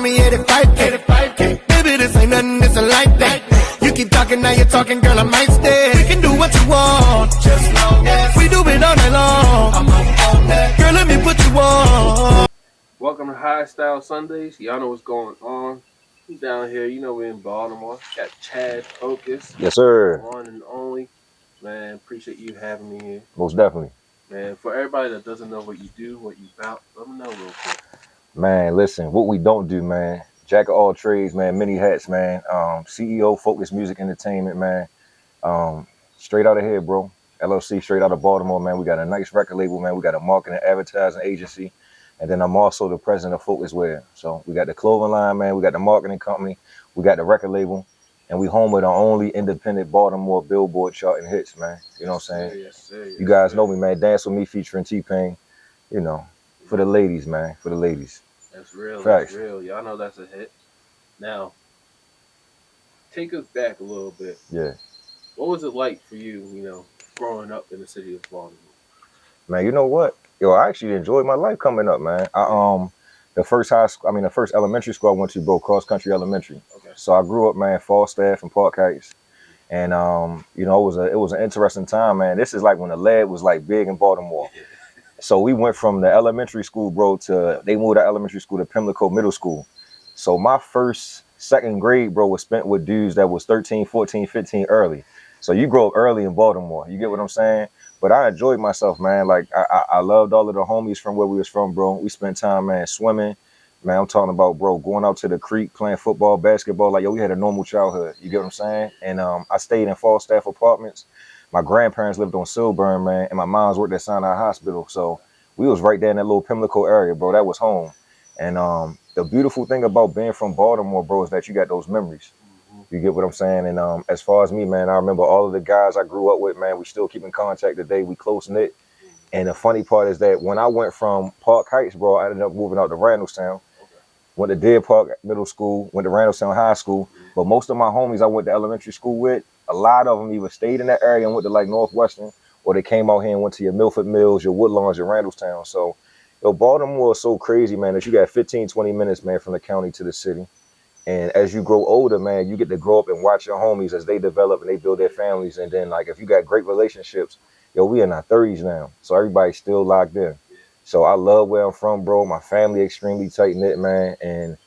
me 85K. Baby, this ain't nothing, this ain't like that. You keep talking, now you're talking, girl, I might stay. We can do what you want, just long as we do it all night long. I'm on that. Girl, let me put you on. Welcome to High Style Sundays. Y'all know what's going on. Down here, you know we're in Baltimore. Got Chad Focus. Yes, sir. One and only. Man, appreciate you having me here. Most definitely. Man, for everybody that doesn't know what you do, what you about, let them know real quick. Man, listen, what we don't do, man. Jack of all trades, man. Many hats, man. CEO, Focus Music Entertainment, man. Straight out of here, bro. LLC, straight out of Baltimore, man. We got a nice record label, man. We got a marketing and advertising agency. And then I'm also the president of Focus Wear. So we got the clothing line, man. We got the marketing company. We got the record label. And we home with our only independent Baltimore Billboard charting hits, man. You know what I'm saying? Yes, sir, yes, you guys know me, man. Dance With Me featuring T-Pain. You know, for the ladies, man. For the ladies. That's real. Facts. That's real. Y'all know that's a hit. Now, take us back a little bit. Yeah. What was it like for you, growing up in the city of Baltimore? Man, you know what? Yo, I actually enjoyed my life coming up, man. The first elementary school I went to, bro, Cross Country Elementary. Okay. So I grew up, man, Falstaff and Park Heights. And it was an interesting time, man. This is like when the lead was like big in Baltimore. So we went from the elementary school, bro, they moved our elementary school to Pimlico Middle School. So my second grade, bro, was spent with dudes that was 13, 14, 15 early. So you grow up early in Baltimore. You get what I'm saying? But I enjoyed myself, man. Like, I loved all of the homies from where we was from, bro. We spent time, man, swimming. Man, I'm talking about, bro, going out to the creek, playing football, basketball. Like, yo, we had a normal childhood. You get what I'm saying? And I stayed in Falstaff apartments. My grandparents lived on Silburn, man, and my mom's worked at Sinai Hospital. So we was right there in that little Pimlico area, bro. That was home. And the beautiful thing about being from Baltimore, bro, is that you got those memories. You get what I'm saying? And as far as me, man, I remember all of the guys I grew up with, man. We still keep in contact today. We close-knit. And the funny part is that when I went from Park Heights, bro, I ended up moving out to Randallstown. Went to Deer Park Middle School, went to Randallstown High School. But most of my homies I went to elementary school with, a lot of them either stayed in that area and went to like Northwestern, or they came out here and went to your Milford Mills, your Woodlawns, your Randallstown. So, Baltimore is so crazy, man, that you got 15, 20 minutes, man, from the county to the city. And as you grow older, man, you get to grow up and watch your homies as they develop and they build their families. And then, like, if you got great relationships, we in our 30s now. So everybody's still locked in. So I love where I'm from, bro. My family extremely tight-knit, man. And,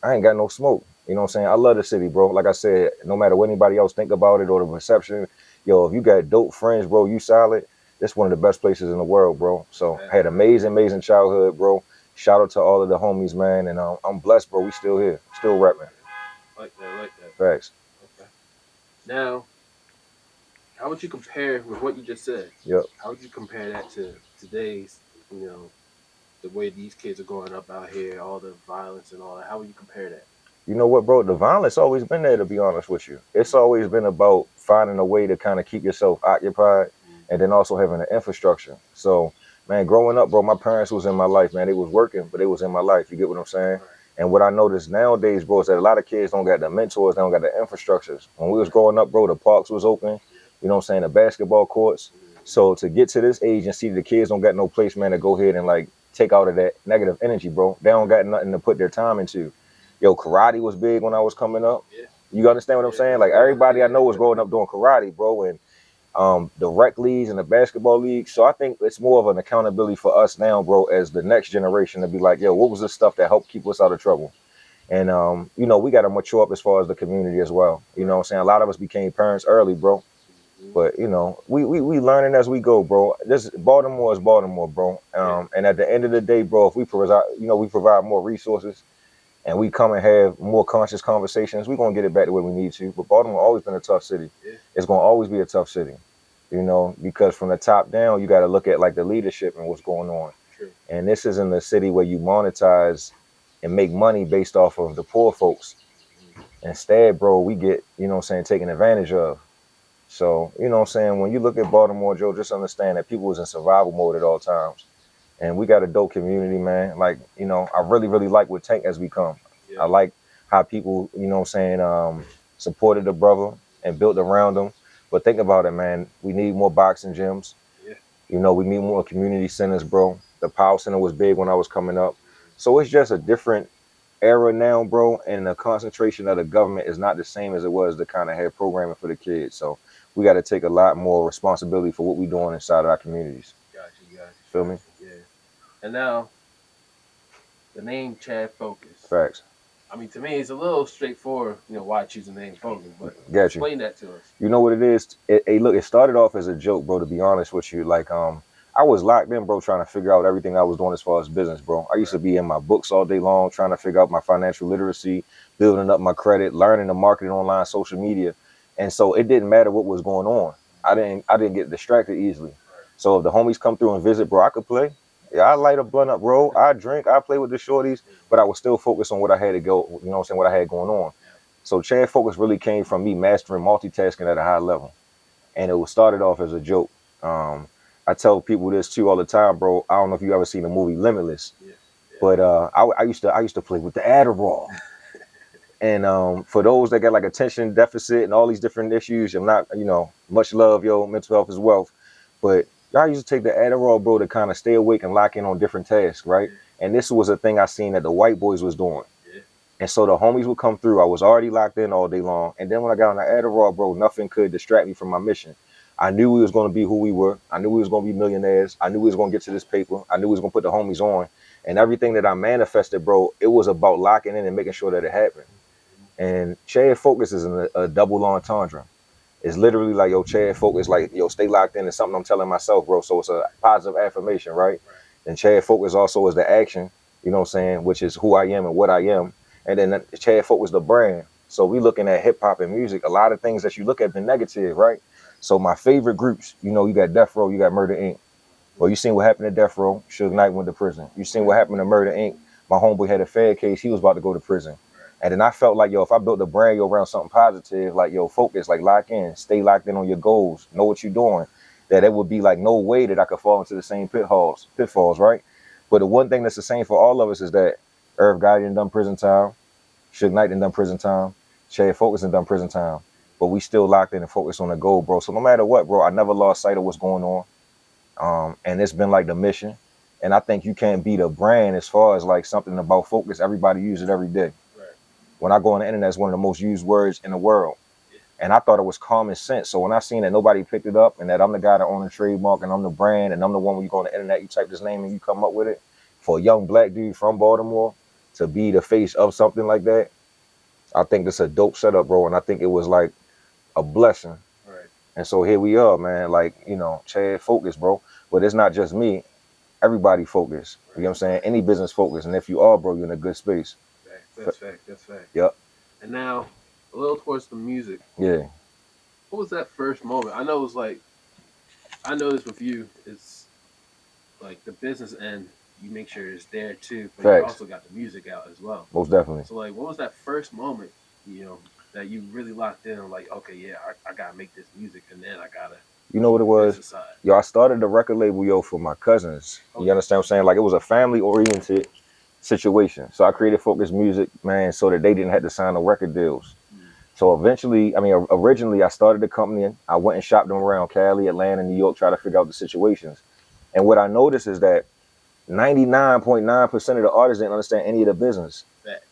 I ain't got no smoke. You know what I'm saying? I love the city, bro. Like I said, no matter what anybody else think about it or the perception, if you got dope friends, bro, you solid. It's one of the best places in the world, bro. So I had amazing childhood, bro. Shout out to all of the homies, man, and I'm blessed, bro. We still here, still repping. Like that. Facts. Okay. Now, how would you compare with what you just said? Yep. How would you compare that to today's, the way these kids are growing up out here, all the violence and all that? How would you compare that? You know what, bro? The violence always been there, to be honest with you. It's always been about finding a way to kind of keep yourself occupied and then also having an infrastructure. So, man, growing up, bro, my parents was in my life, man. They was working, but they was in my life. You get what I'm saying? Right. And what I noticed nowadays, bro, is that a lot of kids don't got the mentors, they don't got the infrastructures. When we was growing up, bro, the parks was open, you know what I'm saying, the basketball courts. So to get to this age and see the kids don't got no place, man, to go ahead and, like, take out of that negative energy, bro. They don't got nothing to put their time into. Karate was big when I was coming up. Yeah. You understand what I'm saying? Like, everybody I know was growing up doing karate, bro, and the rec leagues and the basketball leagues. So I think it's more of an accountability for us now, bro, as the next generation to be like, what was the stuff that helped keep us out of trouble? And, we got to mature up as far as the community as well. You know what I'm saying? A lot of us became parents early, bro. But, we learning as we go, bro. Baltimore is Baltimore, bro. And at the end of the day, bro, if we provide more resources and we come and have more conscious conversations, we're going to get it back to where we need to. But Baltimore always been a tough city. Yeah. It's going to always be a tough city. Because from the top down, you got to look at like the leadership and what's going on. True. And this isn't a city where you monetize and make money based off of the poor folks. Instead, bro, we get, taken advantage of. So, when you look at Baltimore, Joe, just understand that people is in survival mode at all times. And we got a dope community, man. Like, I really, really like what Tank has become. Yeah. I like how people, supported the brother and built around him. But think about it, man. We need more boxing gyms. Yeah. We need more community centers, bro. The Power Center was big when I was coming up. So it's just a different era now, bro, and the concentration of the government is not the same as it was to kind of have programming for the kids. So we got to take a lot more responsibility for what we're doing inside of our communities. Gotcha. Feel me? Yeah. And now the name Chad Focus. Facts. I mean, to me, it's a little straightforward, why choose the name Focus, but Got you. explain that to us. You know what it is? Look, it started off as a joke, bro, to be honest with you. Like, I was locked in, bro, trying to figure out everything I was doing as far as business, bro. I used to be in my books all day long, trying to figure out my financial literacy, building up my credit, learning the marketing online, social media. And so it didn't matter what was going on. I didn't get distracted easily. So if the homies come through and visit, bro, I could play. Yeah, I light a blunt up, bro. I drink, I play with the shorties, but I was still focused on what I had to go, you know what I'm saying, what I had going on. So Chad Focus really came from me mastering multitasking at a high level. And it was started off as a joke. I tell people this too all the time, bro. I don't know if you ever seen the movie Limitless, but I used to play with the Adderall. And for those that got like attention deficit and all these different issues, I'm not, much love, mental health is wealth. But y'all used to take the Adderall, bro, to kind of stay awake and lock in on different tasks, right? And this was a thing I seen that the white boys was doing. And so the homies would come through. I was already locked in all day long. And then when I got on the Adderall, bro, nothing could distract me from my mission. I knew we was going to be who we were. I knew we was going to be millionaires. I knew we was going to get to this paper. I knew we was going to put the homies on. And everything that I manifested, bro, it was about locking in and making sure that it happened. And Chad Focus is a double entendre. It's literally like, yo, Chad Focus, like, yo, stay locked in is something I'm telling myself, bro. So it's a positive affirmation, right? And Chad Focus also is the action, you know what I'm saying, which is who I am and what I am. And then Chad Focus the brand. So we looking at hip hop and music. A lot of things that you look at been negative, right? So my favorite groups, you got Death Row, you got Murder Inc. Well, you seen what happened to Death Row. Suge Knight went to prison. You seen what happened to Murder Inc. My homeboy had a Fed case. He was about to go to prison. And then I felt like, yo, if I built a brand around something positive, like, yo, focus, like lock in, stay locked in on your goals, know what you're doing, that it would be like no way that I could fall into the same pitfalls, right? But the one thing that's the same for all of us is that Irv Gotti done prison time. Suge Knight done prison time. Chad Focus done prison time. But we still locked in and focused on the goal, bro. So no matter what, bro, I never lost sight of what's going on. And it's been like the mission. And I think you can't beat a brand as far as like something about focus. Everybody use it every day. Right. When I go on the internet, it's one of the most used words in the world. Yeah. And I thought it was common sense. So when I seen that nobody picked it up and that I'm the guy that own the trademark and I'm the brand and I'm the one when you go on the internet, you type this name and you come up with it. For a young black dude from Baltimore to be the face of something like that, I think this is a dope setup, bro. And I think it was like a blessing. Right. And so here we are, man. Like, Chad Focus, bro. But it's not just me. Everybody focus. Right. You know what I'm saying? Any business focus. And if you are, bro, you're in a good space. That's fact. Yep. And now, a little towards the music. Yeah. What was that first moment? I know it was like, I know this with you. It's like the business end. You make sure it's there too, but you also got the music out as well. Most definitely. So like, what was that first moment, that you really locked in? Like, okay, yeah, I gotta make this music, and then I gotta. You know what it was? Yo, I started the record label, for my cousins. Okay. You understand what I'm saying? Like, it was a family-oriented situation. So I created Focus Music, man, so that they didn't have to sign the record deals. So originally I started the company. I went and shopped them around Cali, Atlanta, New York, try to figure out the situations. And what I noticed is that 99.9% of the artists didn't understand any of the business. Facts.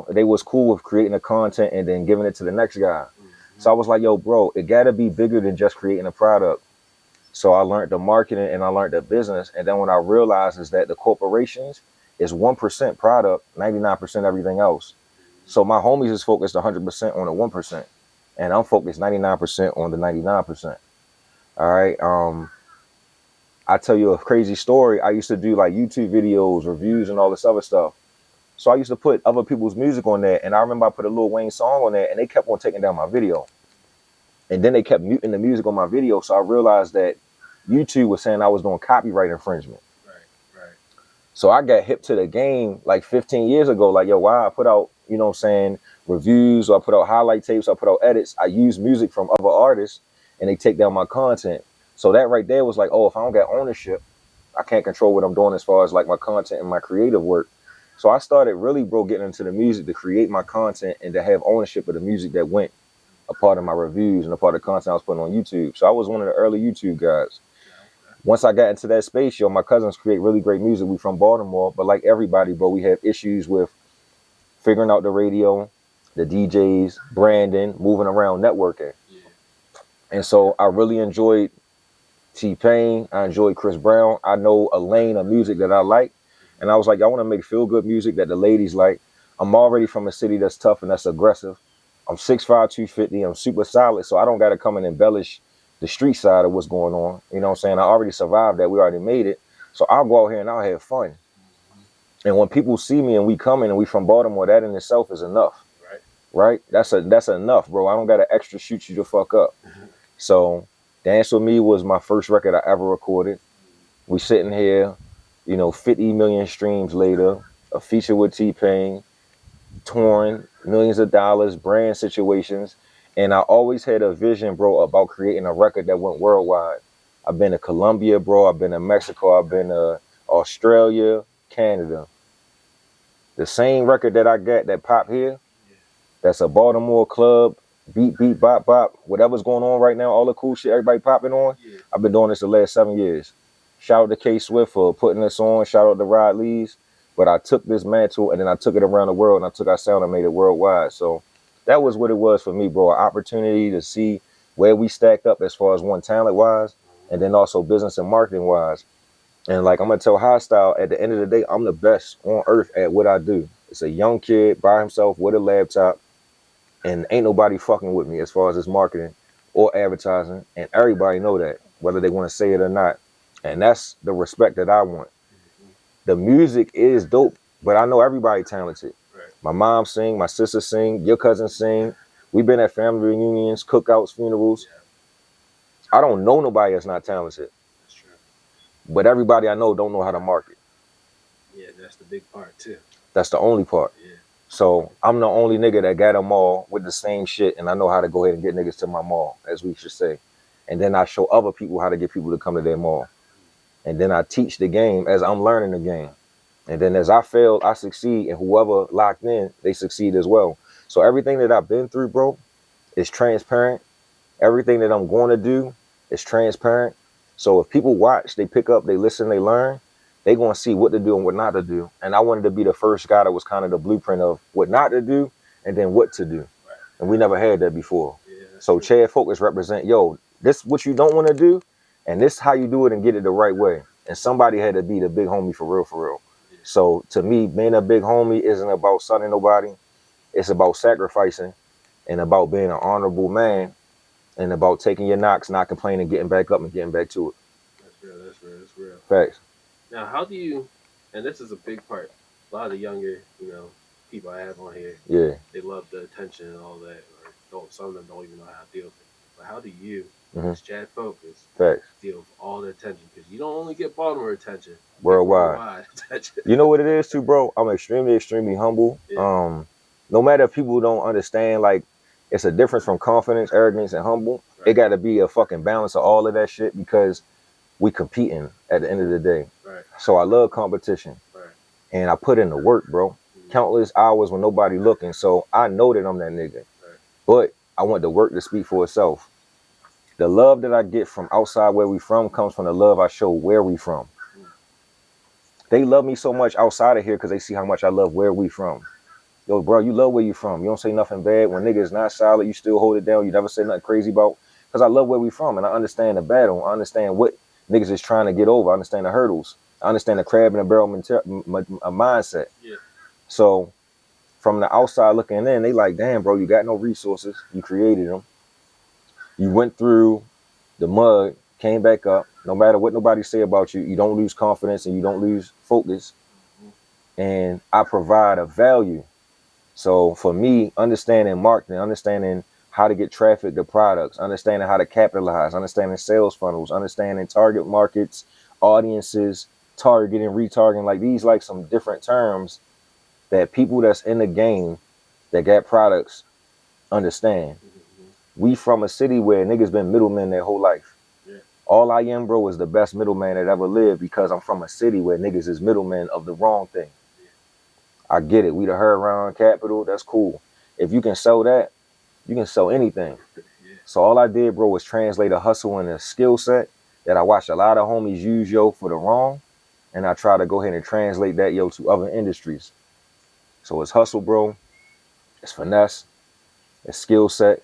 They was cool with creating the content and then giving it to the next guy. Mm-hmm. So I was like, yo, bro, it gotta be bigger than just creating a product. So I learned the marketing and I learned the business. And then when I realized is that the corporations is 1% product, 99% everything else. So my homies is focused 100% on the 1%. And I'm focused 99% on the 99%. All right. I tell you a crazy story. I used to do like YouTube videos, reviews, and all this other stuff. So I used to put other people's music on there. And I remember I put a Lil Wayne song on there and they kept on taking down my video. And then they kept muting the music on my video. So I realized that YouTube was saying I was doing copyright infringement. Right. So I got hip to the game like 15 years ago. Like, yo, why I put out, reviews, or I put out highlight tapes, I put out edits. I use music from other artists and they take down my content. So that right there was like, oh, if I don't get ownership, I can't control what I'm doing as far as like my content and my creative work. So I started really, bro, getting into the music to create my content and to have ownership of the music that went a part of my reviews and a part of the content I was putting on YouTube. So I was one of the early YouTube guys. Once I got into that space, my cousins create really great music. We from Baltimore, but like everybody, bro, we have issues with figuring out the radio, the DJs, branding, moving around, networking. Yeah. And so I really enjoyed T-Pain. I enjoyed Chris Brown. I know a lane of music that I like. And I was like, I want to make feel-good music that the ladies like. I'm already from a city that's tough and that's aggressive. I'm 6'5", 250. I'm super solid, so I don't got to come and embellish the street side of what's going on. You know what I'm saying? I already survived that. We already made it. So I'll go out here and I'll have fun. And when people see me and we coming and we from Baltimore, that in itself is enough. Right? That's enough, bro. I don't got to extra shoot you the fuck up. So Dance With Me was my first record I ever recorded. We sitting here, 50 million streams later, a feature with T-Pain, touring, millions of dollars, brand situations. And I always had a vision, bro, about creating a record that went worldwide. I've been to Colombia, bro. I've been to Mexico. I've been to Australia, Canada. The same record that I got that pop here, that's a Baltimore club, beat, bop, bop, whatever's going on right now, all the cool shit everybody popping on. Yeah. I've been doing this the last 7 years. Shout out to K Swift for putting this on. Shout out to Rod Lees. But I took this mantle and then I took it around the world and I took our sound and made it worldwide. So that was what it was for me, bro. An opportunity to see where we stacked up as far as one talent wise and then also business and marketing wise. And like I'm going to tell Hostile, at the end of the day, I'm the best on earth at what I do. It's a young kid by himself with a laptop and ain't nobody fucking with me as far as this marketing or advertising. And everybody know that, whether they want to say it or not. And that's the respect that I want. The music is dope, but I know everybody talented. Right. My mom sing, my sister sing, your cousin sing. We've been at family reunions, cookouts, funerals. Yeah. I don't know nobody that's not talented. That's true. But everybody I know don't know how to market. Yeah, that's the big part too. That's the only part. Yeah. So I'm the only nigga that got a mall with the same shit, and I know how to go ahead and get niggas to my mall, as we should say. And then I show other people how to get people to come to their mall. And then I teach the game as I'm learning the game. And then as I fail, I succeed. And whoever locked in, they succeed as well. So everything that I've been through, bro, is transparent. Everything that I'm going to do is transparent. So if people watch, they pick up, they listen, they learn, they going to see what to do and what not to do. And I wanted to be the first guy that was kind of the blueprint of what not to do and then what to do. Right. And we never had that before. Yeah, so true. Chad Focus represent, this what you don't want to do. And this is how you do it and get it the right way. And somebody had to be the big homie for real, for real. Yeah. So to me, being a big homie isn't about sunning nobody. It's about sacrificing and about being an honorable man and about taking your knocks, not complaining, getting back up and getting back to it. That's real. Facts. Now, how do you, and this is a big part, a lot of the younger, people I have on here, they love the attention and all that, or some of them don't even know how to deal with it. But how do you, as Chad Focus, deal with all the attention? Because you don't only get Baltimore attention, worldwide attention. You know what it is too, bro? I'm extremely, extremely humble. Yeah. No matter if people don't understand, like, it's a difference from confidence, arrogance, and humble. Right. It got to be a fucking balance of all of that shit because we competing at the end of the day. Right. So I love competition. Right. And I put in the work, bro. Mm-hmm. Countless hours when nobody looking. So I know that I'm that nigga. Right. But I want the work to speak for itself. The love that I get from outside where we from comes from the love I show where we from. Mm-hmm. They love me so much outside of here because they see how much I love where we from. Yo, bro, you love where you from. You don't say nothing bad. When niggas not solid, you still hold it down. You never say nothing crazy about. Because I love where we from and I understand the battle. I understand what niggas is trying to get over. I understand the hurdles. I understand the crab in the barrel mindset. Yeah. So from the outside looking in, they like, damn, bro, you got no resources. You created them. You went through the mud, came back up. No matter what nobody say about you, you don't lose confidence and you don't lose focus. Mm-hmm. And I provide a value. So for me, understanding marketing, understanding how to get traffic to products, understanding how to capitalize, understanding sales funnels, understanding target markets, audiences, targeting, retargeting, like these like some different terms that people that's in the game that got products understand. Mm-hmm. We from a city where niggas been middlemen their whole life. Yeah. All I am, bro, is the best middleman that ever lived because I'm from a city where niggas is middlemen of the wrong thing. I get it. We the Huracan capital. That's cool. If you can sell that, you can sell anything. Yeah. So all I did, bro, was translate a hustle and a skill set that I watched a lot of homies use, for the wrong. And I try to go ahead and translate that, to other industries. So it's hustle, bro. It's finesse. It's skill set.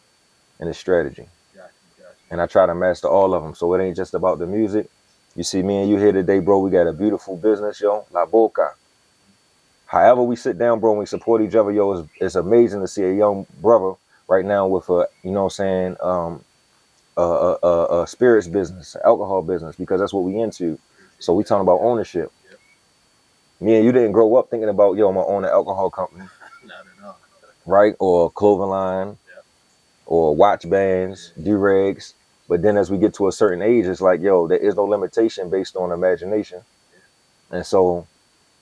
And it's strategy. Gotcha. And I try to master all of them. So it ain't just about the music. You see me and you here today, bro. We got a beautiful business, yo. La Boca. However we sit down, bro, and we support each other, yo, it's amazing to see a young brother right now with a, you know what I'm saying, a spirits business, alcohol business, because that's what we into. So we talking about ownership. Yep. Me and you didn't grow up thinking about, yo, I'm gonna own an alcohol company. Not at all. Right? Or a clothing line, or watch bands, do-rags. But then as we get to a certain age, it's like, yo, there is no limitation based on imagination. And so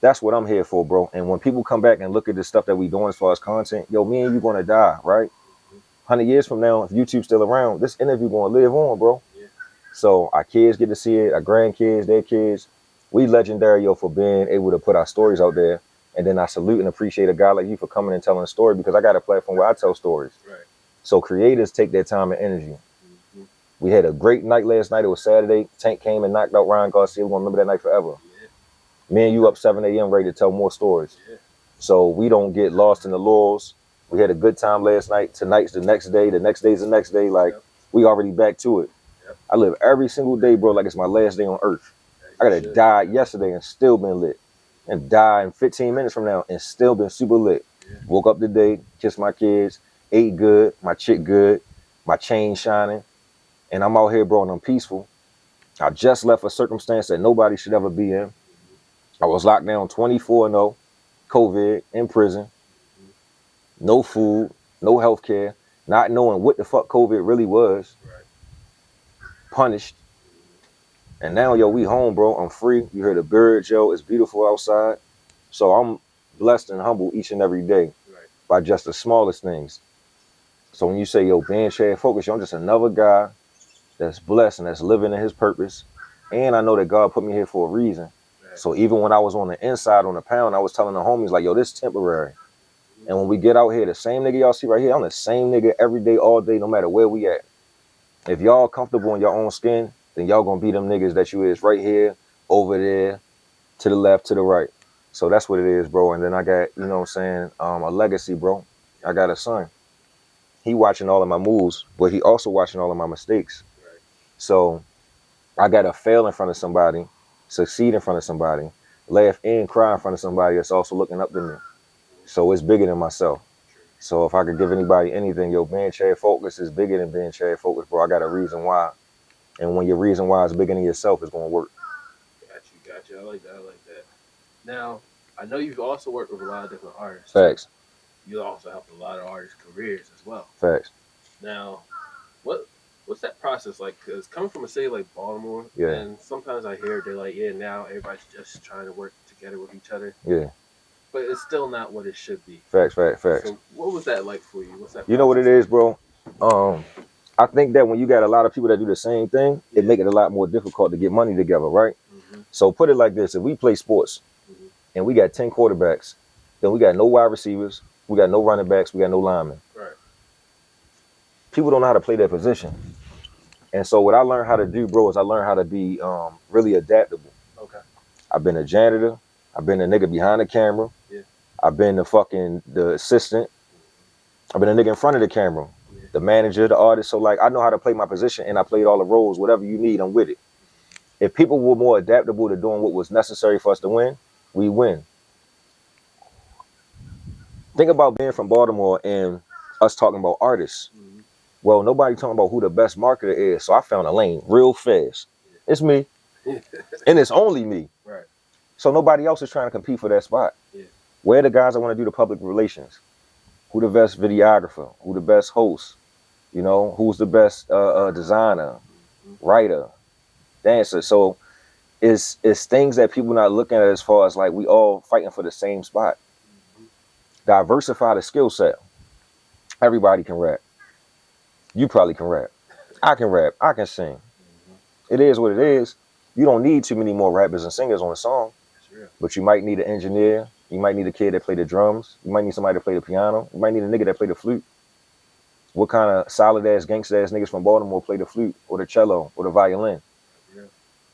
that's what I'm here for, bro. And when people come back and look at the stuff that we doing as far as content, yo, me and you gonna die, right? 100 years from now, if YouTube's still around, this interview gonna live on, bro. Yeah. So our kids get to see it, our grandkids, their kids. We legendary, yo, for being able to put our stories out there. And then I salute and appreciate a guy like you for coming and telling a story, because I got a platform where I tell stories. Right. So creators take their time and energy. We had a great night last night. It was Saturday. Tank came and knocked out Ryan Garcia. We're going to remember that night forever. Yeah. Me and you up 7 a.m. ready to tell more stories. Yeah. So we don't get lost in the laurels. We had a good time last night. Tonight's the next day. The next day's the next day. Like, we already back to it. Yep. I live every single day, bro, like it's my last day on earth. I could have died yesterday and still been lit. And die in 15 minutes from now and still been super lit. Yeah. Woke up today, kissed my kids, ate good, my chick good, my chain shining. And I'm out here, bro, and I'm peaceful. I just left a circumstance that nobody should ever be in. I was locked down 24-0, COVID, in prison. No food, no health care, not knowing what the fuck COVID really was. Punished. And now, yo, we home, bro. I'm free. You hear the birds, yo. It's beautiful outside. So I'm blessed and humble each and every day by just the smallest things. So when you say, yo, being Chad Focus, yo, I'm just another guy that's blessed and that's living in his purpose. And I know that God put me here for a reason. So even when I was on the inside on the pound, I was telling the homies, like, yo, this is temporary. And when we get out here, the same nigga y'all see right here, I'm the same nigga every day, all day, no matter where we at. If y'all comfortable in your own skin, then y'all gonna be them niggas that you is right here, over there, to the left, to the right. So that's what it is, bro. And then I got, you know what I'm saying, a legacy, bro. I got a son. He watching all of my moves, but he also watching all of my mistakes. So I got to fail in front of somebody, succeed in front of somebody, laugh and cry in front of somebody that's also looking up to me. So it's bigger than myself. So if I could give anybody anything, yo, being Chad Focus is bigger than being Chad Focus, bro. I got a reason why. And when your reason why is bigger than yourself, it's going to work. Got you. I like that. Now, I know you've also worked with a lot of different artists. Facts. You also helped a lot of artists' careers as well. Facts. Now, what's that process like? Because coming from a city like Baltimore, yeah. And sometimes I hear they're like, yeah, now everybody's just trying to work together with each other. Yeah. But it's still not what it should be. Facts. So what was that like for you? What's that? You know what it is, bro? I think that when you got a lot of people that do the same thing, it make it a lot more difficult to get money together, right? Mm-hmm. So put it like this. If we play sports and we got 10 quarterbacks, then we got no wide receivers, we got no running backs, we got no linemen. Right. People don't know how to play their position. And so what I learned how to do, bro, is I learned how to be really adaptable. Okay. I've been a janitor. I've been a nigga behind the camera. Yeah. I've been the assistant. I've been a nigga in front of the camera, the manager, the artist. So like, I know how to play my position, and I played all the roles. Whatever you need, I'm with it. If people were more adaptable to doing what was necessary for us to win, we win. Think about being from Baltimore and us talking about artists. Mm-hmm. Well, nobody talking about who the best marketer is. So I found a lane real fast. It's me. And it's only me. Right. So nobody else is trying to compete for that spot. Yeah. Where are the guys that want to do the public relations? Who the best videographer? Who the best host? You know, who's the best designer, writer, dancer? So it's things that people not looking at as far as like we all fighting for the same spot. Diversify the skill set. Everybody can rap. You probably can rap. I can rap. I can sing. It is what it is. You don't need too many more rappers and singers on a song. But you might need an engineer. You might need a kid that play the drums. You might need somebody to play the piano. You might need a nigga that play the flute. What kind of solid ass gangster ass niggas from Baltimore play the flute or the cello or the violin? Yeah.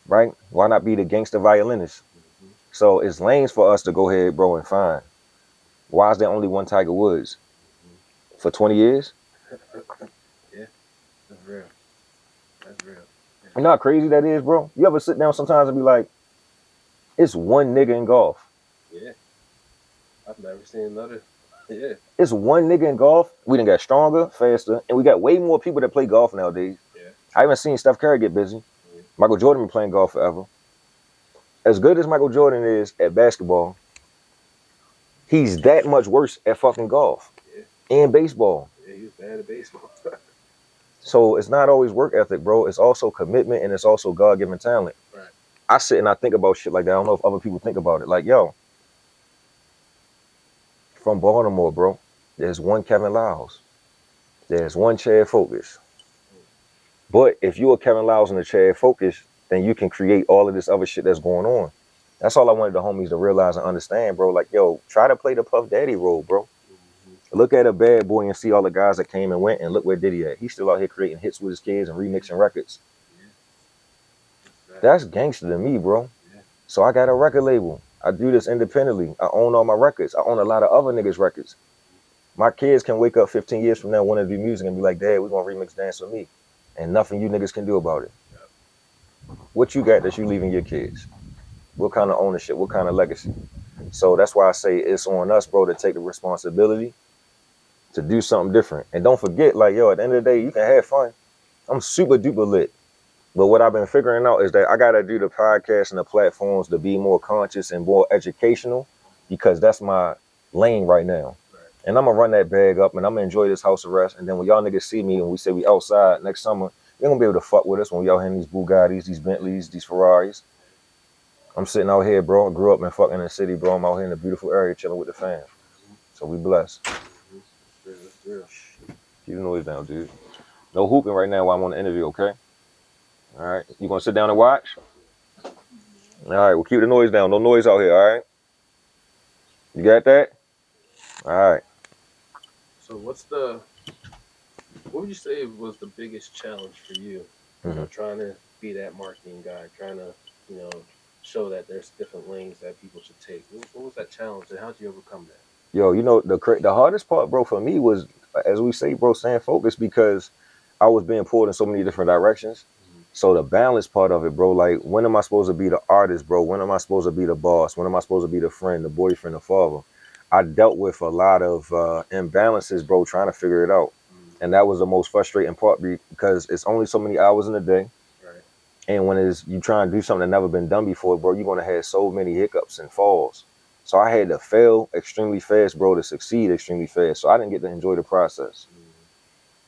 Right? Why not be the gangster violinist? Mm-hmm. So it's lanes for us to go ahead, bro, and find. Why is there only one Tiger Woods? For 20 years? Yeah, that's real. That's real. Yeah. You know how crazy that is, bro? You ever sit down sometimes and be like, it's one nigga in golf. Yeah. I've never seen another. Yeah. It's one nigga in golf. We done got stronger, faster, and we got way more people that play golf nowadays. Yeah. I haven't seen Steph Curry get busy. Yeah. Michael Jordan been playing golf forever. As good as Michael Jordan is at basketball, he's that much worse at fucking golf and baseball. Yeah, he was bad at baseball. So it's not always work ethic, bro. It's also commitment and it's also God-given talent. Right. I sit and I think about shit like that. I don't know if other people think about it. Like, yo, from Baltimore, bro, there's one Kevin Lyles. There's one Chad Focus. But if you're a Kevin Lyles and a Chad Focus, then you can create all of this other shit that's going on. That's all I wanted the homies to realize and understand, bro. Like, yo, try to play the Puff Daddy role, bro. Mm-hmm. Look at a bad boy and see all the guys that came and went, and look where Diddy at. He's still out here creating hits with his kids and remixing records. Yeah. That's gangster to me, bro. Yeah. So I got a record label. I do this independently. I own all my records. I own a lot of other niggas' records. My kids can wake up 15 years from now, want to do music and be like, Dad, we're going to remix Dance With Me. And nothing you niggas can do about it. Yep. What you got that you leaving your kids? What kind of ownership? What kind of legacy? So that's why I say it's on us, bro, to take the responsibility to do something different. And don't forget, like, yo, at the end of the day, you can have fun. I'm super duper lit. But what I've been figuring out is that I got to do the podcast and the platforms to be more conscious and more educational because that's my lane right now. And I'm going to run that bag up and I'm going to enjoy this house arrest. And then when y'all niggas see me and we say we outside next summer, you're going to be able to fuck with us when we out here in these Bugattis, these Bentleys, these Ferraris. I'm sitting out here, bro. I grew up in fucking the city, bro. I'm out here in a beautiful area chilling with the fam. So we blessed. That's real. Keep the noise down, dude. No hooping right now while I'm on the interview, okay? All right. You going to sit down and watch? All right. We'll keep the noise down. No noise out here, all right? You got that? All right. So what would you say was the biggest challenge for you? You know, trying to be that marketing guy, trying to, you know, show that there's different lanes that people should take. What was that challenge and how did you overcome that? Yo, you know, the hardest part, bro, for me was, as we say, bro, staying focused because I was being pulled in so many different directions. So the balance part of it, bro, like, when am I supposed to be the artist, bro? When am I supposed to be the boss? When am I supposed to be the friend, the boyfriend, the father? I dealt with a lot of imbalances, bro, trying to figure it out. And that was the most frustrating part because it's only so many hours in a day. Right. And when you try and do something that never been done before, bro, you're going to have so many hiccups and falls. So I had to fail extremely fast, bro, to succeed extremely fast. So I didn't get to enjoy the process.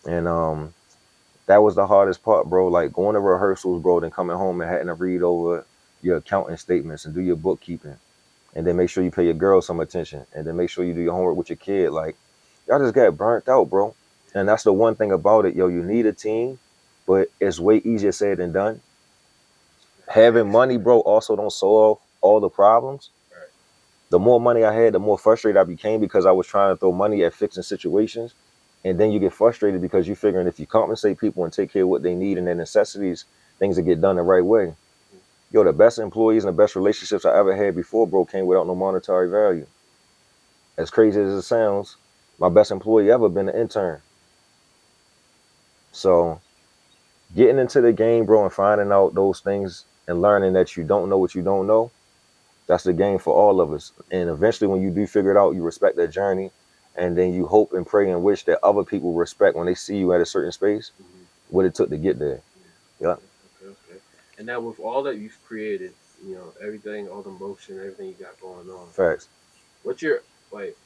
And that was the hardest part, bro. Like going to rehearsals, bro, then coming home and having to read over your accounting statements and do your bookkeeping. And then make sure you pay your girl some attention. And then make sure you do your homework with your kid. Like, y'all just got burnt out, bro. And that's the one thing about it, yo. You need a team, but it's way easier said than done. Having money, bro, also don't solve all the problems. Right. The more money I had, the more frustrated I became because I was trying to throw money at fixing situations. And then you get frustrated because you're figuring if you compensate people and take care of what they need and their necessities, things will get done the right way. Yo, the best employees and the best relationships I ever had before, bro, came without no monetary value. As crazy as it sounds, my best employee ever been an intern. So getting into the game, bro, and finding out those things and learning that you don't know what you don't know, that's the game for all of us. And eventually when you do figure it out, you respect that journey. And then you hope and pray and wish that other people respect when they see you at a certain space, what it took to get there. Yeah. Okay. And now with all that you've created, you know, everything, all the motion, everything you got going on. Facts. What's your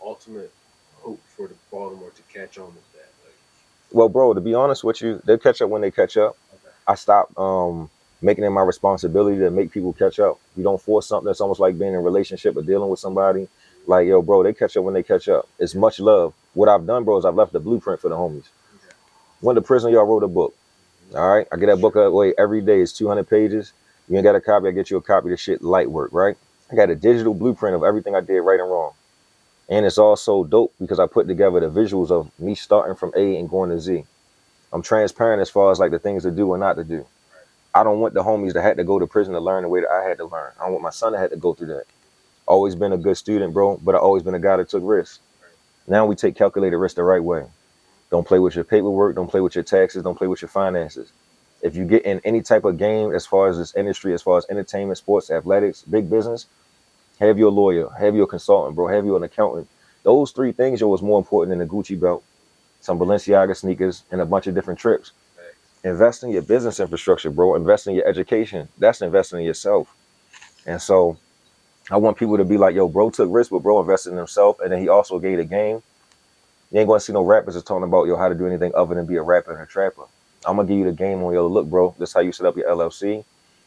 ultimate hope for the Baltimore to catch on with that? Well, bro, to be honest with you, they'll catch up when they catch up. Okay. I stopped making it my responsibility to make people catch up. You don't force something. It's almost like being in a relationship or dealing with somebody. Like, yo, bro, they catch up when they catch up. It's much love. What I've done, bro, is I've left the blueprint for the homies. Okay. Went to prison, y'all wrote a book. All right? I get that book away every day. It's 200 pages. You ain't got a copy, I get you a copy of the shit light work, right? I got a digital blueprint of everything I did right and wrong. And it's also dope because I put together the visuals of me starting from A and going to Z. I'm transparent as far as like the things to do and not to do. I don't want the homies that had to go to prison to learn the way that I had to learn. I don't want my son to have to go through that. Always been a good student, bro, but I always been a guy that took risks. Now we take calculated risks the right way. Don't play with your paperwork. Don't play with your taxes. Don't play with your finances. If you get in any type of game, as far as this industry, as far as entertainment, sports, athletics, big business, have your lawyer, have your consultant, bro, have you an accountant. Those 3 things, yo, is more important than a Gucci belt, some Balenciaga sneakers, and a bunch of different trips. Invest in your business infrastructure, bro. Invest in your education. That's investing in yourself. And so I want people to be like, yo, bro took risks, but bro invested in himself. And then he also gave a game. You ain't going to see no rappers that's talking about, yo, how to do anything other than be a rapper and a trapper. I'm going to give you the game on, yo, look, bro, this is how you set up your LLC.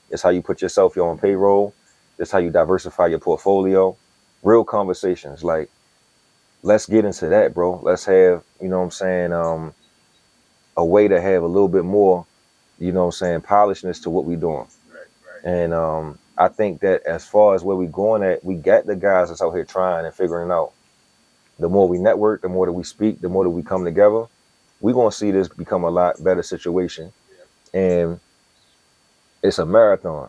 This is how you put yourself, yo, on payroll. This is how you diversify your portfolio. Real conversations. Like, let's get into that, bro. Let's have, you know what I'm saying, a way to have a little bit more, you know what I'm saying, polishness to what we doing. And I think that as far as where we going at, we got the guys that's out here trying and figuring it out. The more we network, the more that we speak, the more that we come together, we're going to see this become a lot better situation. And it's a marathon.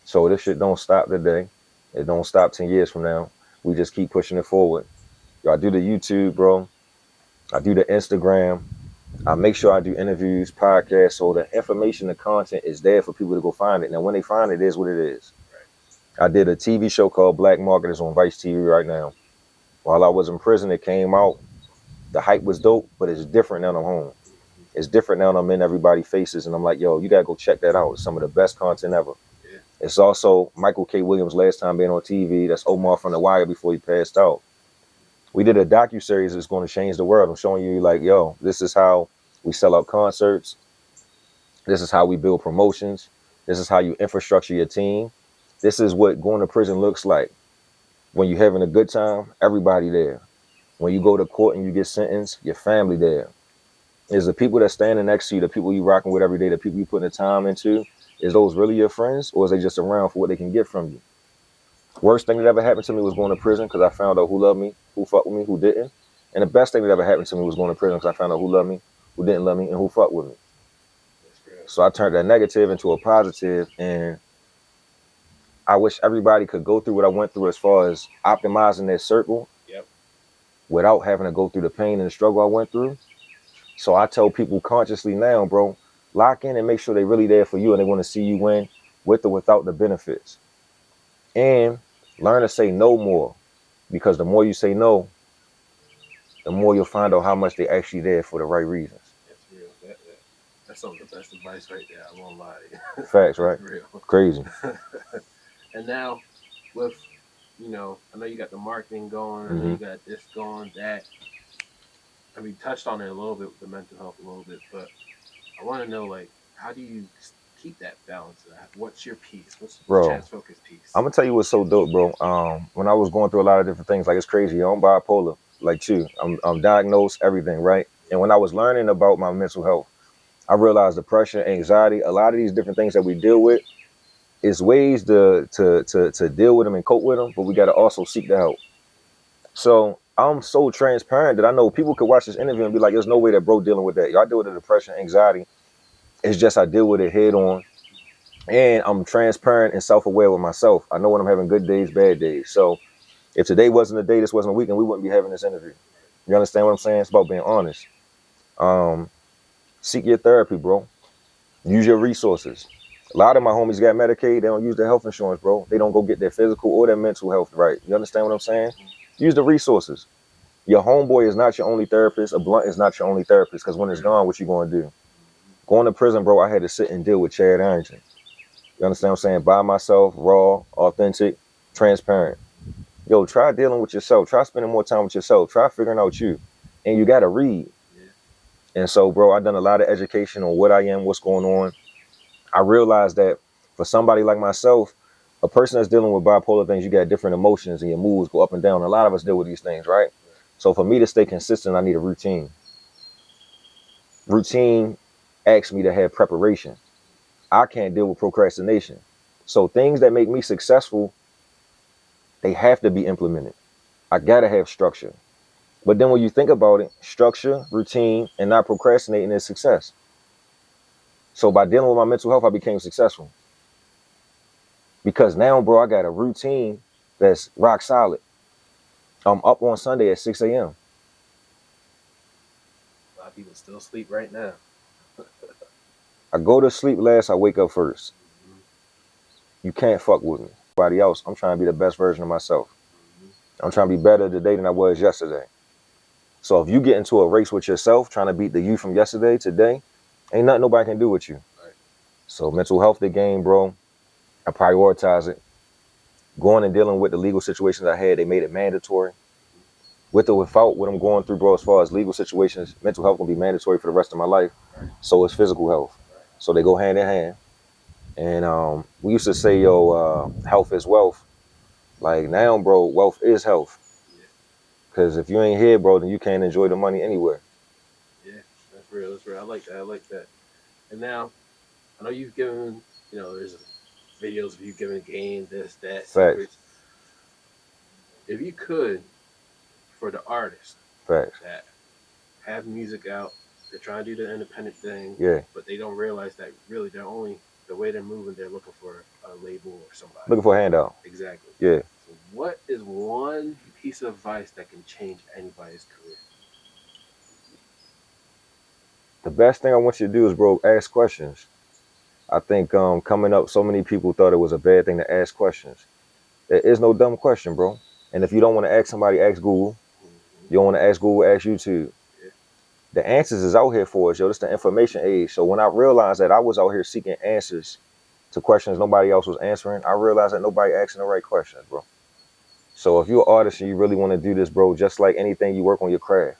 So this shit don't stop today. It don't stop 10 years from now. We just keep pushing it forward. Yo, I do the YouTube, bro. I do the Instagram. I make sure I do interviews, podcasts, so the information, the content is there for people to go find it. Now, when they find it, it is what it is. I did a TV show called Black Marketers on Vice TV right now. While I was in prison, it came out. The hype was dope, but it's different now I'm home. It's different now I'm in everybody's faces, and I'm like, yo, you got to go check that out. It's some of the best content ever. Yeah. It's also Michael K. Williams' last time being on TV. That's Omar from The Wire before he passed out. We did a docuseries that's going to change the world. I'm showing you, like, yo, this is how we sell out concerts. This is how we build promotions. This is how you infrastructure your team. This is what going to prison looks like. When you're having a good time, everybody there. When you go to court and you get sentenced, your family there. Is the people that standing next to you, the people you rocking with every day, the people you putting the time into, is those really your friends, or is they just around for what they can get from you? Worst thing that ever happened to me was going to prison because I found out who loved me, who fucked with me, who didn't. And the best thing that ever happened to me was going to prison because I found out who loved me, who didn't love me, and who fucked with me. So I turned that negative into a positive, and I wish everybody could go through what I went through as far as optimizing their circle without having to go through the pain and the struggle I went through. So I tell people consciously now, bro, lock in and make sure they're really there for you and they want to see you win with or without the benefits. And learn to say no more, because the more you say no, the more you'll find out how much they're actually there for the right reasons. That's real. That's some of the best advice right there. I won't lie to you. Facts, right? Real. Crazy. And now with, you know, I know you got the marketing going, I know you got this going, that. I mean, touched on it a little bit with the mental health a little bit, but I want to know, like, how do you keep that balance? What's your piece? What's Chad's Focus piece? I'm going to tell you what's so dope, bro. When I was going through a lot of different things, like, it's crazy. I'm bipolar, like you. I'm diagnosed, everything, right? And when I was learning about my mental health, I realized depression, anxiety, a lot of these different things that we deal with is ways to deal with them and cope with them, but we got to also seek the help. So I'm so transparent that I know people could watch this interview and be like, there's no way that bro dealing with that. Y'all deal with the depression, anxiety. It's just I deal with it head on. And I'm transparent and self-aware with myself. I know when I'm having good days, bad days. So if today wasn't a day, this wasn't a weekend, we wouldn't be having this interview. You understand what I'm saying? It's about being honest. Seek your therapy, bro. Use your resources. A lot of my homies got Medicaid. They don't use their health insurance, bro. They don't go get their physical or their mental health right. You understand what I'm saying? Use the resources. Your homeboy is not your only therapist. A blunt is not your only therapist, because when it's gone, what you going to do? Going to prison, bro, I had to sit and deal with Chad Arrington. You understand what I'm saying? By myself, raw, authentic, transparent. Yo, try dealing with yourself. Try spending more time with yourself. Try figuring out you. And you got to read. And so, bro, I've done a lot of education on what I am, what's going on. I realized that for somebody like myself, a person that's dealing with bipolar things, you got different emotions and your moods go up and down. A lot of us deal with these things, right? So for me to stay consistent, I need a routine. Routine asks me to have preparation. I can't deal with procrastination. So things that make me successful, they have to be implemented. I got to have structure. But then when you think about it, structure, routine, and not procrastinating is success. So by dealing with my mental health, I became successful. Because now, bro, I got a routine that's rock solid. I'm up on Sunday at 6 a.m. A lot of people still sleep right now. I go to sleep last, I wake up first. Mm-hmm. You can't fuck with me. Everybody else, I'm trying to be the best version of myself. Mm-hmm. I'm trying to be better today than I was yesterday. So if you get into a race with yourself, trying to beat the you from yesterday, today, ain't nothing nobody can do with you. Right. So mental health, the game, bro. I prioritize it. Going and dealing with the legal situations I had, they made it mandatory. With or without what I'm going through, bro, as far as legal situations, mental health gonna be mandatory for the rest of my life. So is physical health. So they go hand in hand. And we used to say, yo, health is wealth. Like now, bro, wealth is health. Yeah. Because if you ain't here, bro, then you can't enjoy the money anywhere. Yeah, that's real. That's real. I like that. I like that. And now, I know you've given, there's videos of you giving game, this, that, secrets. If you could, for the artists Facts. that have music out, they're trying to do the independent thing, Yeah. but they don't realize that really they're only, the way they're moving, they're looking for a label or somebody. Looking for a handout. Exactly. Yeah. So what is one piece of advice that can change anybody's career? The best thing I want you to do is, bro, ask questions. I think coming up, so many people thought it was a bad thing to ask questions. There is no dumb question, bro. And if you don't want to ask somebody, ask Google. Mm-hmm. You don't want to ask Google, ask YouTube. Yeah. The answers is out here for us, yo. This the information age. So when I realized that I was out here seeking answers to questions nobody else was answering, I realized that nobody asking the right questions, bro. So if you're an artist and you really want to do this, bro, just like anything, you work on your craft.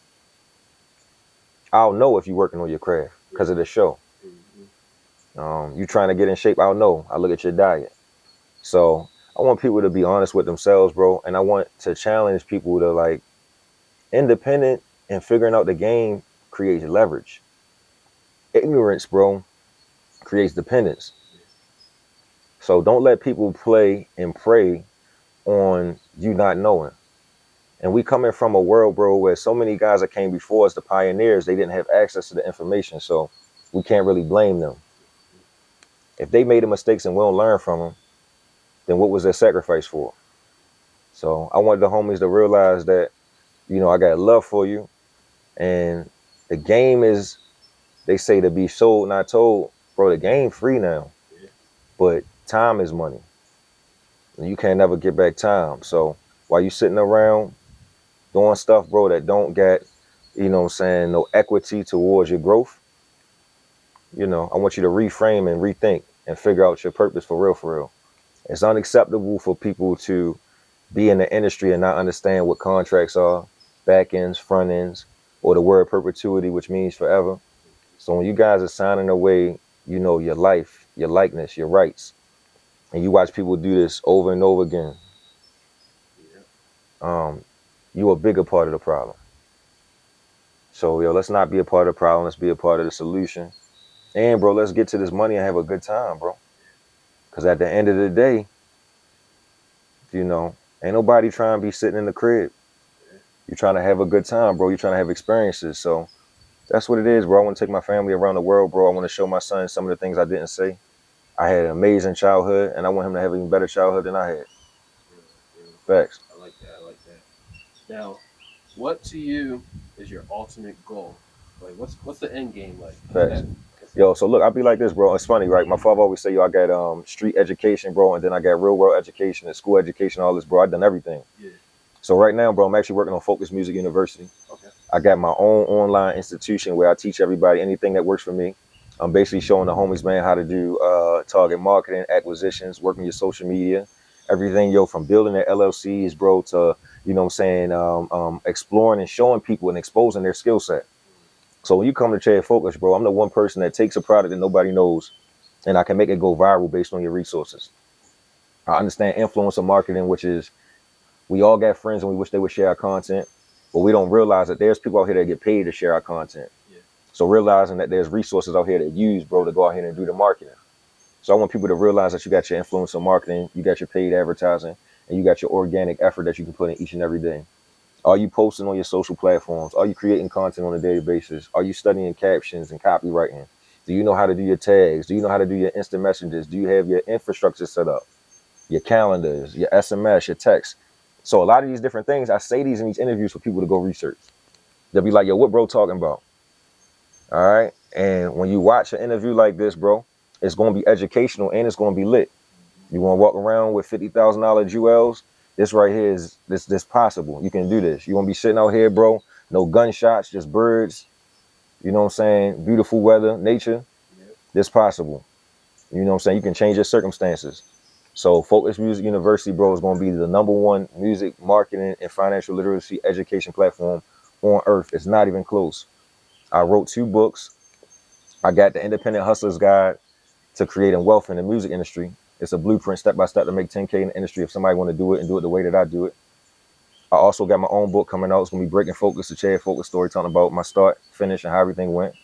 I'll know if you're working on your craft because of the show. Mm-hmm. You trying to get in shape, I'll know. I look at your diet. So I want people to be honest with themselves, bro. And I want to challenge people to, like, independent and figuring out the game creates leverage. Ignorance, bro, creates dependence. So don't let people play and prey on you not knowing. And we coming from a world, bro, where so many guys that came before us, the pioneers, they didn't have access to the information. So we can't really blame them. If they made the mistakes and we don't learn from them, then what was their sacrifice for? So I wanted the homies to realize that, I got love for you. And the game is, they say, to be sold, not told. Bro, the game free now. Yeah. But time is money. And you can't never get back time. So while you sitting around doing stuff, bro, that don't get, no equity towards your growth, I want you to reframe and rethink and figure out your purpose for real, for real. It's unacceptable for people to be in the industry and not understand what contracts are, back ends, front ends, or the word perpetuity, which means forever. So when you guys are signing away, your life, your likeness, your rights, and you watch people do this over and over again, you're a bigger part of the problem. So, yo, let's not be a part of the problem. Let's be a part of the solution. And, bro, let's get to this money and have a good time, bro. Because at the end of the day, ain't nobody trying to be sitting in the crib. You're trying to have a good time, bro. You're trying to have experiences. So that's what it is, bro. I want to take my family around the world, bro. I want to show my son some of the things I didn't say. I had an amazing childhood, and I want him to have an even better childhood than I had. Facts. I like that. I like that. Now, what to you is your ultimate goal? Like, what's the end game like? Facts. Yo, so look, I'll be like this, bro. It's funny, right? My father always say, yo, I got street education, bro, and then I got real world education and school education, all this, bro. I done everything. Yeah. So right now, bro, I'm actually working on Focus Music University. Okay. I got my own online institution where I teach everybody anything that works for me. I'm basically showing the homies, man, how to do target marketing, acquisitions, working your social media, everything, yo, from building their LLCs, bro, to, exploring and showing people and exposing their skill set. So when you come to Chad Focus, bro, I'm the one person that takes a product that nobody knows, and I can make it go viral based on your resources. I understand influencer marketing, which is, we all got friends and we wish they would share our content, but we don't realize that there's people out here that get paid to share our content. Yeah. So realizing that there's resources out here that use, bro, to go out here and do the marketing. So I want people to realize that you got your influencer marketing, you got your paid advertising, and you got your organic effort that you can put in each and every day. Are you posting on your social platforms? Are you creating content on a daily basis? Are you studying captions and copywriting? Do you know how to do your tags? Do you know how to do your instant messages? Do you have your infrastructure set up? your calendars, your SMS, your text. So a lot of these different things, I say these in these interviews for people to go research. They'll be like, yo, what bro talking about? All right. And when you watch an interview like this, bro, it's going to be educational and it's going to be lit. You want to walk around with $50,000 jewels? This right here is this possible. You can do this. You want to be sitting out here, bro? No gunshots, just birds. You know what I'm saying? Beautiful weather, nature. This possible. You know what I'm saying? You can change your circumstances. So Focus Music University, bro, is going to be the #1 music marketing and financial literacy education platform on earth. It's not even close. I wrote 2 books. I got the Independent Hustler's Guide to Creating Wealth in the Music Industry. It's a blueprint step-by-step to make 10K in the industry if somebody want to do it and do it the way that I do it. I also got my own book coming out. It's going to be Breaking Focus, the Chad Focus story, talking about my start, finish, and how everything went.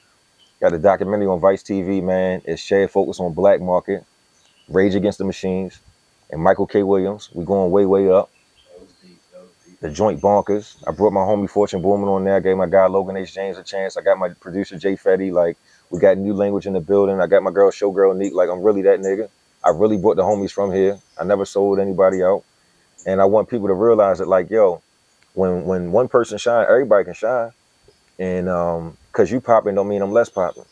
Got a documentary on Vice TV, man. It's Chad Focus on Black Market, Rage Against the Machines, and Michael K. Williams. We going way, way up. That was deep. The Joint Bonkers. I brought my homie Fortune Bowman on there. I gave my guy Logan H. James a chance. I got my producer Jay Fetty. Like, we got new language in the building. I got my girl Showgirl Neek. Like, I'm really that nigga. I really brought the homies from here. I never sold anybody out. And I want people to realize that, like, yo, when one person shine, everybody can shine. And because you popping don't mean I'm less popping.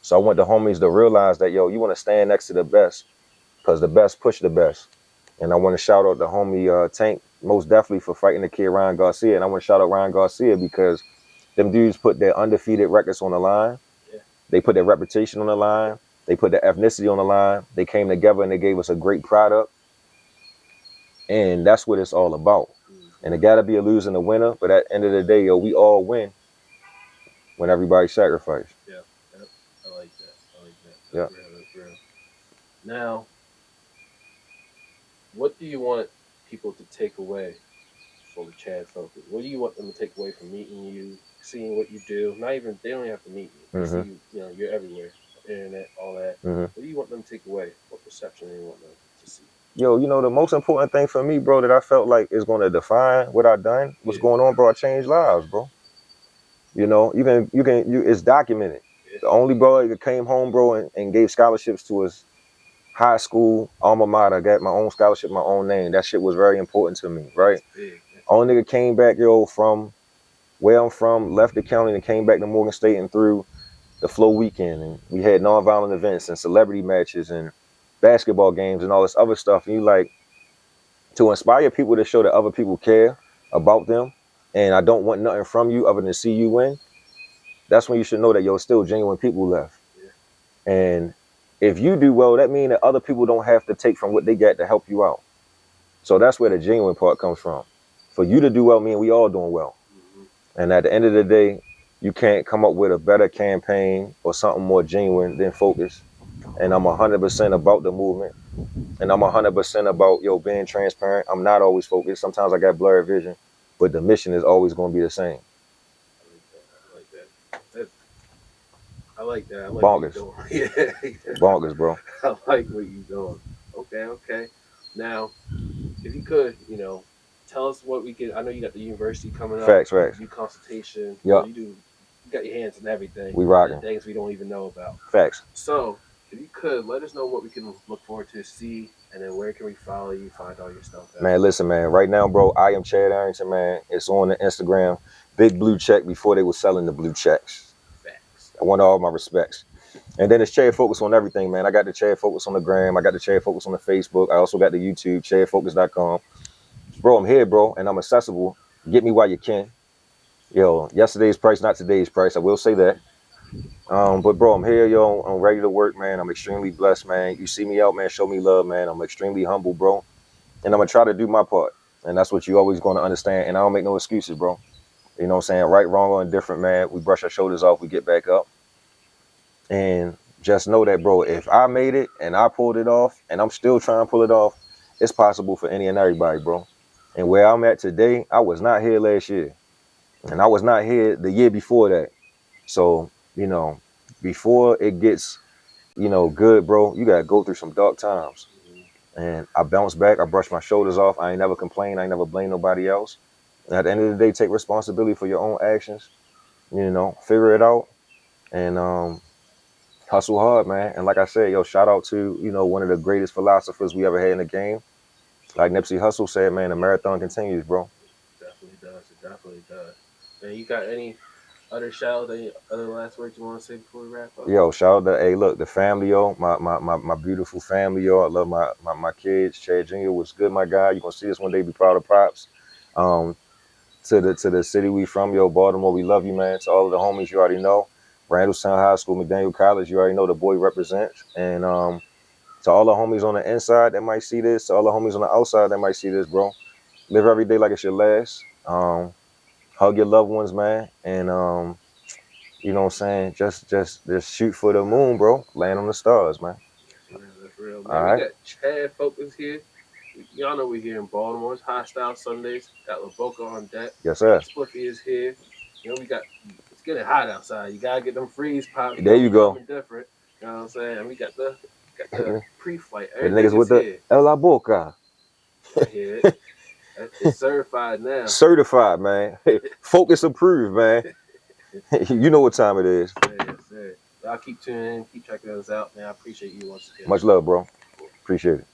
So I want the homies to realize that, yo, you want to stand next to the best because the best push the best. And I want to shout out the homie Tank, most definitely, for fighting the kid Ryan Garcia. And I want to shout out Ryan Garcia because them dudes put their undefeated records on the line. Yeah. They put their reputation on the line. They put their ethnicity on the line. They came together and they gave us a great product. And that's what it's all about. And it got to be a loser and a winner. But at the end of the day, yo, we all win when everybody sacrifice. Yeah. I like that. Yeah. That's real. Now, what do you want people to take away for the Chad Focus? What do you want them to take away from meeting you, seeing what you do? They don't even have to meet you. They see you, you're everywhere, internet, all that. What do you want them to take away? What perception do you want them to see? Yo, the most important thing for me, bro, that I felt like is going to define what I done, what's going on, bro, I changed lives, bro. It's documented. Yeah. The only boy that came home, bro, and gave scholarships to his high school alma mater, got my own scholarship, my own name. That shit was very important to me, right? Only nigga came back, yo, from where I'm from, left the county and came back to Morgan State and through the Flow Weekend. And we had nonviolent events and celebrity matches and basketball games and all this other stuff. And you like to inspire people to show that other people care about them. And I don't want nothing from you other than see you win. That's when you should know that, yo, still genuine people left. Yeah. And if you do well, that means that other people don't have to take from what they got to help you out. So that's where the genuine part comes from. For you to do well, mean we all doing well. And at the end of the day, you can't come up with a better campaign or something more genuine than Focus. And I'm 100% about the movement. And I'm 100% about, yo, being transparent. I'm not always focused. Sometimes I got blurred vision. But the mission is always going to be the same. I like that. Bonkers. Yeah. Bonkers, bro. I like what you're doing. Okay. Now, if you could, tell us what we can. I know you got the university coming up. Facts. You consultation. Yep. You got your hands in everything. We rocking. Things we don't even know about. Facts. So, if you could, let us know what we can look forward to see, and then where can we follow you, find all your stuff at? Man, listen, man. Right now, bro, I am Chad Arrington, man. It's on the Instagram. Big blue check before they were selling the blue checks. I want all my respects. And then it's Chad Focus on everything, man. I got the Chad Focus on the gram. I got the Chad Focus on the Facebook. I also got the YouTube, chadfocus.com. Bro, I'm here, bro, and I'm accessible. Get me while you can. Yo, yesterday's price, not today's price. I will say that. But, bro, I'm here, yo. I'm ready to work, man. I'm extremely blessed, man. You see me out, man. Show me love, man. I'm extremely humble, bro. And I'm going to try to do my part. And that's what you always going to understand. And I don't make no excuses, bro. You know what I'm saying? Right, wrong, or indifferent, man. We brush our shoulders off. We get back up. And just know that, bro, if I made it and I pulled it off and I'm still trying to pull it off, it's possible for any and everybody, bro. And where I'm at today, I was not here last year. And I was not here the year before that. So, before it gets, good, bro, you got to go through some dark times. And I bounced back. I brushed my shoulders off. I ain't never complained. I ain't never blamed nobody else. And at the end of the day, take responsibility for your own actions. Figure it out. And hustle hard, man. And like I said, yo, shout out to, one of the greatest philosophers we ever had in the game. Like Nipsey Hussle said, man, the marathon continues, bro. Definitely does. It definitely does. Man, you got any other shout, any other last words you want to say before we wrap up? Yo, shout out to, hey, look, the family, yo, my beautiful family, yo. I love my kids. Chad Jr. was good, my guy. You gonna see us one day. Be proud of Pops. To the city we from, yo, Baltimore, we love you, man. To all of the homies, you already know. Randallstown High School, McDaniel College, you already know the boy represents. And to all the homies on the inside that might see this, to all the homies on the outside that might see this, bro. Live every day like it's your last. Hug your loved ones, man. And you know what I'm saying? Just shoot for the moon, bro. Land on the stars, man. That's real, man. All We right. got Chad Focus here. Y'all know we're here in Baltimore. It's Hostile Sundays. Got LaBoca on deck. Yes, sir. Spliffy is here. You know, it's getting hot outside. You gotta get them freeze pops. There you go. Different. You know what I'm saying? And we got the pre-flight. The niggas with the La Boca. I hear it. It's certified now. Certified, man. Focus approved, man. You know what time it is. Yes. Y'all keep tuning in, keep checking us out, man. I appreciate you once again. Much love, bro. Appreciate it.